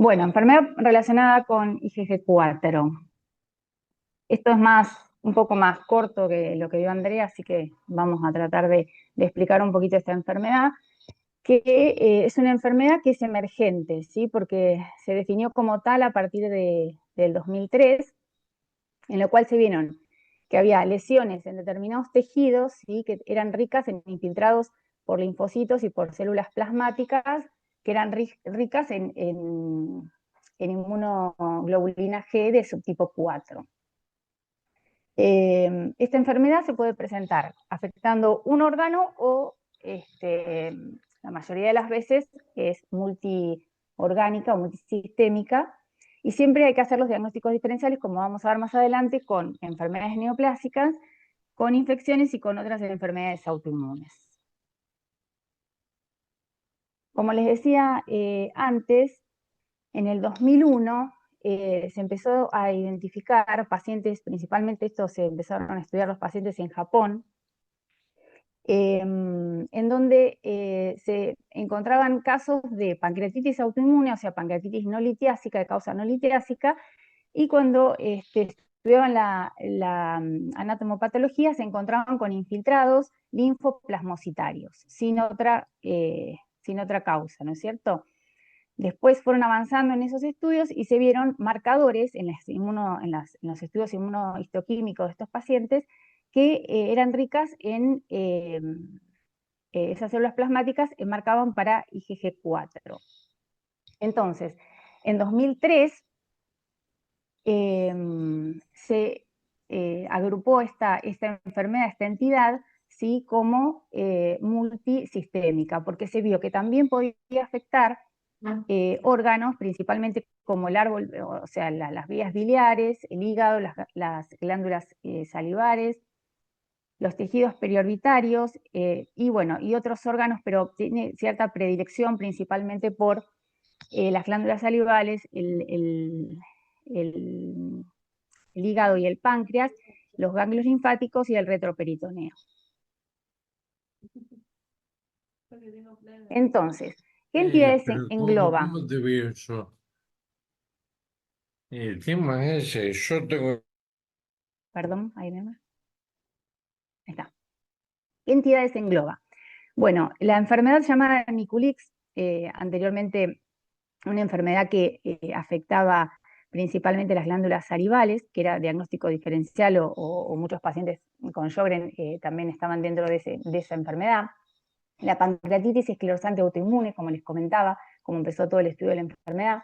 Bueno, enfermedad relacionada con IgG4. Esto es un poco más corto que lo que dio Andrea, así que vamos a tratar de explicar un poquito esta enfermedad, que es una enfermedad que es emergente, ¿sí? Porque se definió como tal a partir del 2003, en lo cual se vieron que había lesiones en determinados tejidos, ¿sí? Que eran ricas en infiltrados por linfocitos y por células plasmáticas, que eran ricas en inmunoglobulina G de subtipo 4. Esta enfermedad se puede presentar afectando un órgano o la mayoría de las veces es multiorgánica o multisistémica, y siempre hay que hacer los diagnósticos diferenciales, como vamos a ver más adelante, con enfermedades neoplásicas, con infecciones y con otras enfermedades autoinmunes. Como les decía antes, en el 2001 se empezó a identificar pacientes, principalmente estos se empezaron a estudiar los pacientes en Japón, en donde se encontraban casos de pancreatitis autoinmune, o sea, pancreatitis no litiásica, de causa no litiásica, y cuando estudiaban la anatomopatología se encontraban con infiltrados linfoplasmocitarios, sin otra causa, ¿no es cierto? Después fueron avanzando en esos estudios y se vieron marcadores en los estudios inmunohistoquímicos de estos pacientes que eran ricas en esas células plasmáticas, marcaban para IgG4. Entonces, en 2003 se agrupó esta enfermedad, esta entidad, ¿sí? Como multisistémica, porque se vio que también podía afectar órganos, principalmente como el árbol, o sea, las vías biliares, el hígado, las glándulas salivares, los tejidos periorbitarios, y bueno, y otros órganos, pero tiene cierta predilección principalmente por las glándulas salivales, el hígado y el páncreas, los ganglios linfáticos y el retroperitoneo. Entonces, ¿qué entidades Pero engloba? ¿cómo te veo yo? El tema es ese, yo tengo... Perdón, ahí me... Ahí está. ¿Qué entidades engloba? Bueno, la enfermedad llamada Niculix, anteriormente una enfermedad que afectaba principalmente las glándulas salivales, que era diagnóstico diferencial, o muchos pacientes con Sjögren también estaban dentro de esa enfermedad. La pancreatitis esclerosante autoinmune, como les comentaba, como empezó todo el estudio de la enfermedad.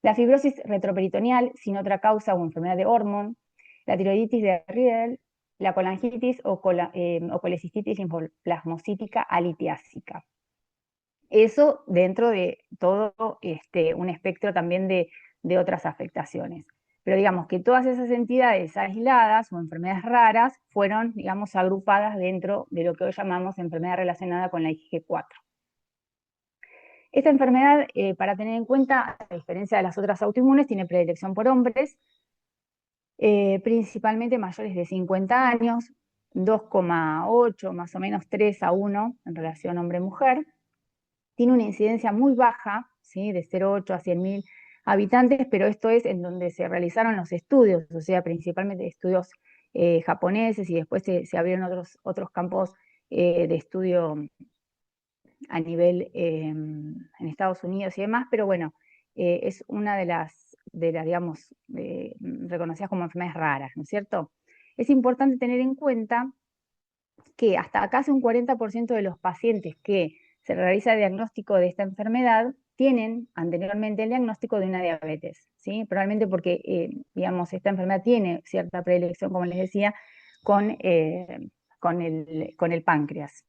La fibrosis retroperitoneal sin otra causa o enfermedad de Ormond, la tiroiditis de Riedel, la colangitis o colecistitis linfoplasmocítica alitiásica. Eso dentro de todo un espectro también de otras afectaciones. Pero digamos que todas esas entidades aisladas o enfermedades raras fueron, digamos, agrupadas dentro de lo que hoy llamamos enfermedad relacionada con la IgG4. Esta enfermedad, para tener en cuenta, a diferencia de las otras autoinmunes, tiene predilección por hombres, principalmente mayores de 50 años, 2,8 más o menos 3 a 1 en relación hombre-mujer. Tiene una incidencia muy baja, ¿sí? De 0,8 a 100.000 habitantes, pero esto es en donde se realizaron los estudios, o sea, principalmente estudios japoneses, y después se abrieron otros campos de estudio a nivel en Estados Unidos y demás, pero bueno, es una de las digamos, reconocidas como enfermedades raras, ¿no es cierto? Es importante tener en cuenta que hasta casi un 40% de los pacientes que se realiza el diagnóstico de esta enfermedad tienen anteriormente el diagnóstico de una diabetes, ¿sí? Probablemente porque, digamos, esta enfermedad tiene cierta predilección, como les decía, con el páncreas.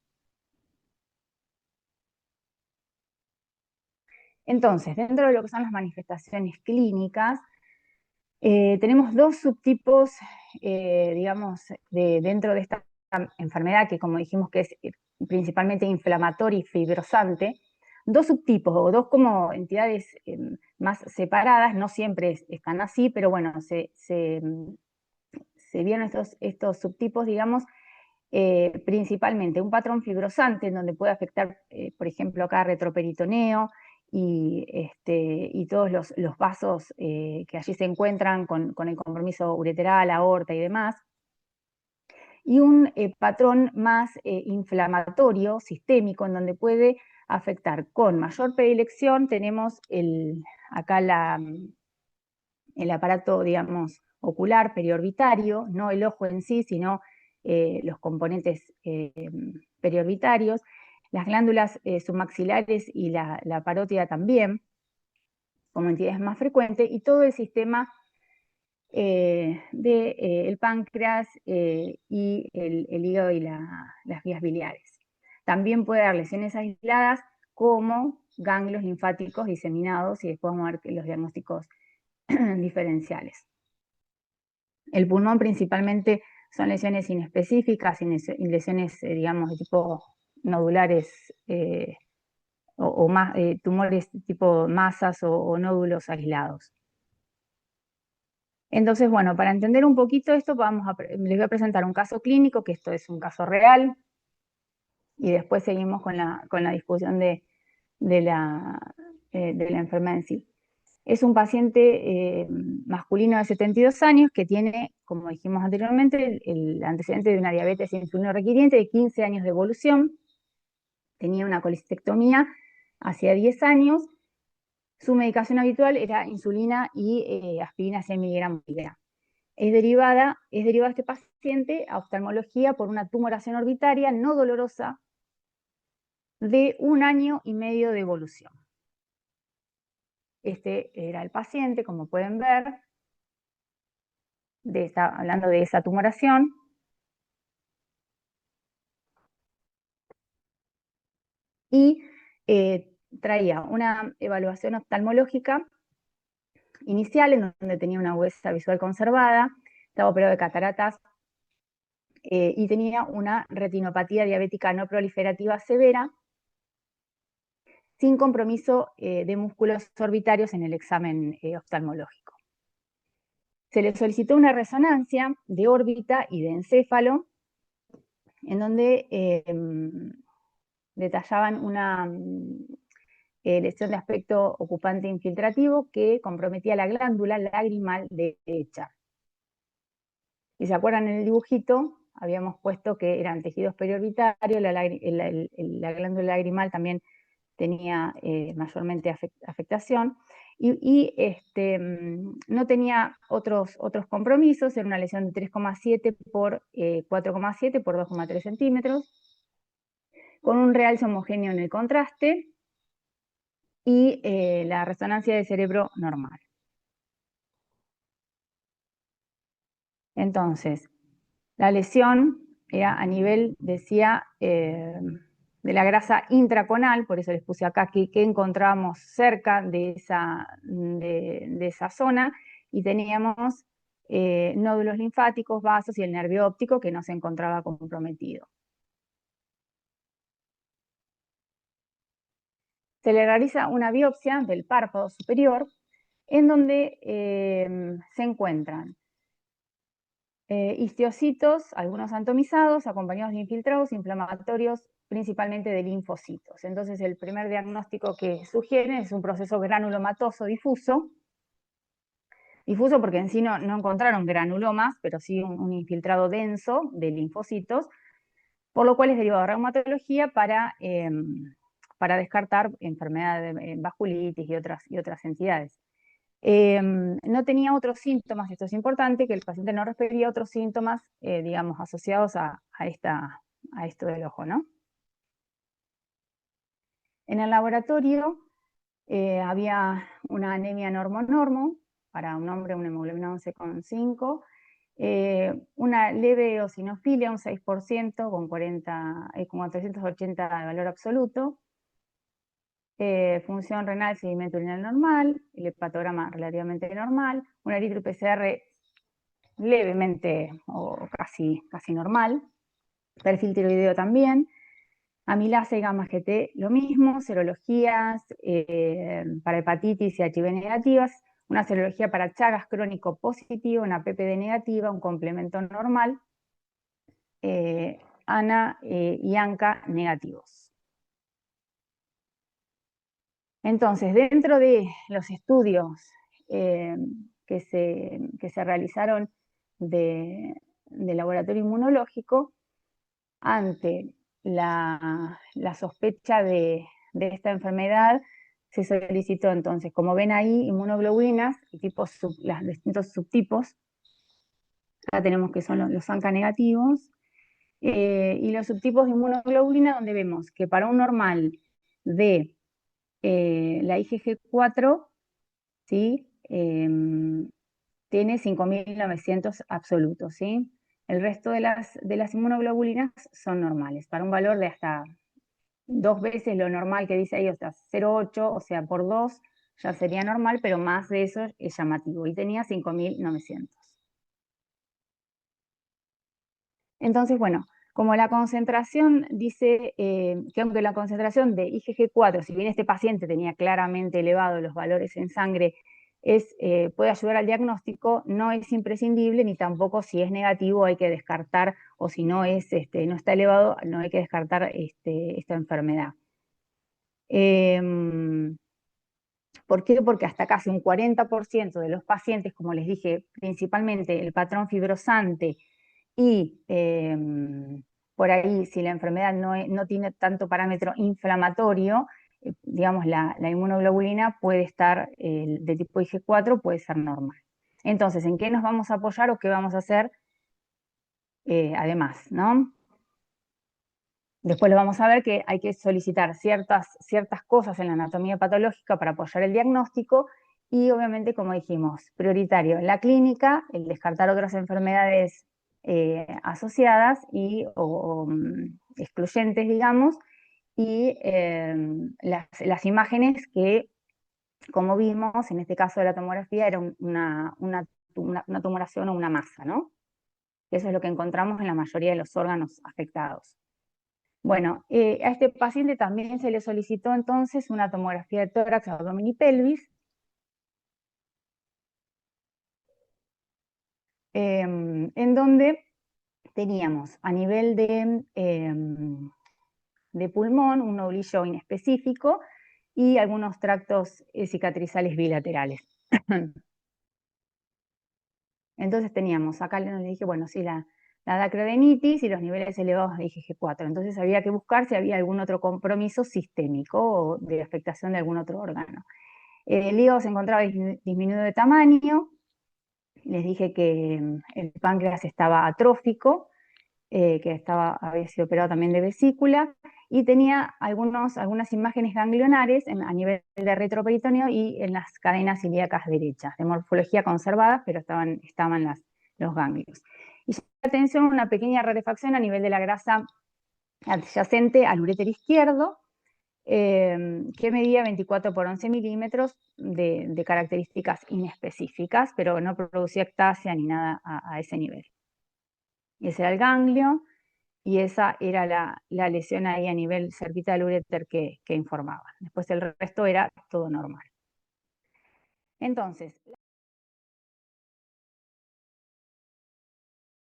Entonces, dentro de lo que son las manifestaciones clínicas, tenemos dos subtipos, digamos, dentro de esta enfermedad, que como dijimos que es principalmente inflamatoria y fibrosante, dos subtipos o dos como entidades más separadas, no siempre están así, pero bueno, se vieron estos subtipos, digamos, principalmente un patrón fibrosante en donde puede afectar, por ejemplo, acá retroperitoneo y todos los vasos que allí se encuentran con el compromiso ureteral, aorta y demás, y un patrón más inflamatorio, sistémico, en donde puede afectar con mayor predilección. Tenemos acá el aparato, digamos, ocular periorbitario, no el ojo en sí, sino los componentes periorbitarios, las glándulas submaxilares y la parótida también, como entidades más frecuentes, y todo el sistema del páncreas y el hígado y las vías biliares. También puede dar lesiones aisladas como ganglios linfáticos diseminados, y después vamos a ver los diagnósticos diferenciales. El pulmón principalmente son lesiones inespecíficas, lesiones, digamos, de tipo nodulares o tumores tipo masas o nódulos aislados. Entonces, bueno, para entender un poquito esto, les voy a presentar un caso clínico, que esto es un caso real, y después seguimos con la discusión de la enfermedad en sí. Es un paciente masculino de 72 años que tiene, como dijimos anteriormente, el antecedente de una diabetes insulino requiriente de 15 años de evolución. Tenía una colecistectomía hacía 10 años. Su medicación habitual era insulina y aspirina 100 miligramos por día. Es derivada este paciente a oftalmología por una tumoración orbitaria no dolorosa de 1 año y medio de evolución. Este era el paciente, como pueden ver, hablando de esa tumoración. Y traía una evaluación oftalmológica inicial en donde tenía una agudeza visual conservada, estaba operado de cataratas y tenía una retinopatía diabética no proliferativa severa, sin compromiso de músculos orbitarios en el examen oftalmológico. Se le solicitó una resonancia de órbita y de encéfalo, en donde detallaban una lesión de aspecto ocupante infiltrativo que comprometía la glándula lagrimal derecha. Si se acuerdan en el dibujito, habíamos puesto que eran tejidos periorbitarios, la glándula lagrimal también tenía mayormente afectación, y no tenía otros compromisos. Era una lesión de 3,7 por 4,7 por 2,3 centímetros, con un realce homogéneo en el contraste y la resonancia de cerebro normal. Entonces, la lesión era a nivel, decía, de la grasa intraconal, por eso les puse acá que encontrábamos cerca de esa zona, y teníamos nódulos linfáticos, vasos y el nervio óptico que no se encontraba comprometido. Se le realiza una biopsia del párpado superior, en donde se encuentran histiocitos, algunos atomizados, acompañados de infiltrados inflamatorios, principalmente de linfocitos. Entonces, el primer diagnóstico que sugieren es un proceso granulomatoso difuso porque en sí no encontraron granulomas, pero sí un infiltrado denso de linfocitos, por lo cual es derivado de reumatología para descartar enfermedad de vasculitis y otras entidades. No tenía otros síntomas, esto es importante, que el paciente no refería otros síntomas, digamos, asociados a esto del ojo, ¿no? En el laboratorio había una anemia normo-normo, para un hombre una hemoglobina 11,5, una leve eosinofilia, un 6%, con 480 de valor absoluto, función renal, seguimiento urinal normal, el hepatograma relativamente normal, una eritro-PCR levemente o casi normal, perfil tiroideo también, amilasa y gamma GT lo mismo, serologías para hepatitis y HIV negativas, una serología para Chagas crónico positivo, una PPD negativa, un complemento normal, ANA y ANCA negativos. Entonces, dentro de los estudios que se realizaron de laboratorio inmunológico, ante la sospecha de esta enfermedad, se solicitó entonces, como ven ahí, inmunoglobulinas y los distintos subtipos. Acá tenemos que son los ANCA negativos, y los subtipos de inmunoglobulina, donde vemos que para un normal de la IgG4, ¿sí? Tiene 5.900 absolutos, ¿sí? El resto de las inmunoglobulinas son normales, para un valor de hasta 2 veces lo normal que dice ahí, o sea, 0,8, o sea, por 2 ya sería normal, pero más de eso es llamativo, y tenía 5.900. Entonces, bueno, como la concentración dice que aunque la concentración de IgG4, si bien este paciente tenía claramente elevados los valores en sangre, puede ayudar al diagnóstico, no es imprescindible, ni tampoco si es negativo hay que descartar, o si no, no está elevado, no hay que descartar esta enfermedad. ¿Por qué? Porque hasta casi un 40% de los pacientes, como les dije, principalmente el patrón fibrosante, y por ahí, si la enfermedad no tiene tanto parámetro inflamatorio, digamos, la inmunoglobulina puede estar, de tipo IG4 puede ser normal. Entonces, ¿en qué nos vamos a apoyar o qué vamos a hacer además, ¿no? Después lo vamos a ver que hay que solicitar ciertas cosas en la anatomía patológica para apoyar el diagnóstico, y obviamente, como dijimos, prioritario en la clínica, el descartar otras enfermedades asociadas o excluyentes, digamos, y las imágenes que, como vimos, en este caso de la tomografía, era una tumoración o una masa, ¿no? Eso es lo que encontramos en la mayoría de los órganos afectados. Bueno, a este paciente también se le solicitó entonces una tomografía de tórax, abdomen y pelvis, en donde teníamos a nivel de pulmón un nodulillo inespecífico y algunos tractos cicatrizales bilaterales. Entonces teníamos, acá le dije, bueno, sí, la dacrodenitis y los niveles elevados de IgG4. Entonces había que buscar si había algún otro compromiso sistémico o de afectación de algún otro órgano. El hígado se encontraba disminuido de tamaño. Les dije que el páncreas estaba atrófico, que había sido operado también de vesícula, y tenía algunas imágenes ganglionares a nivel de retroperitoneo y en las cadenas ilíacas derechas, de morfología conservada, pero estaban los ganglios. Y llamó la atención una pequeña rarefacción a nivel de la grasa adyacente al uréter izquierdo, que medía 24 por 11 milímetros de características inespecíficas, pero no producía ectasia ni nada a ese nivel. Ese era el ganglio, y esa era la lesión ahí a nivel cerquita del uréter que informaba. Después el resto era todo normal. Entonces,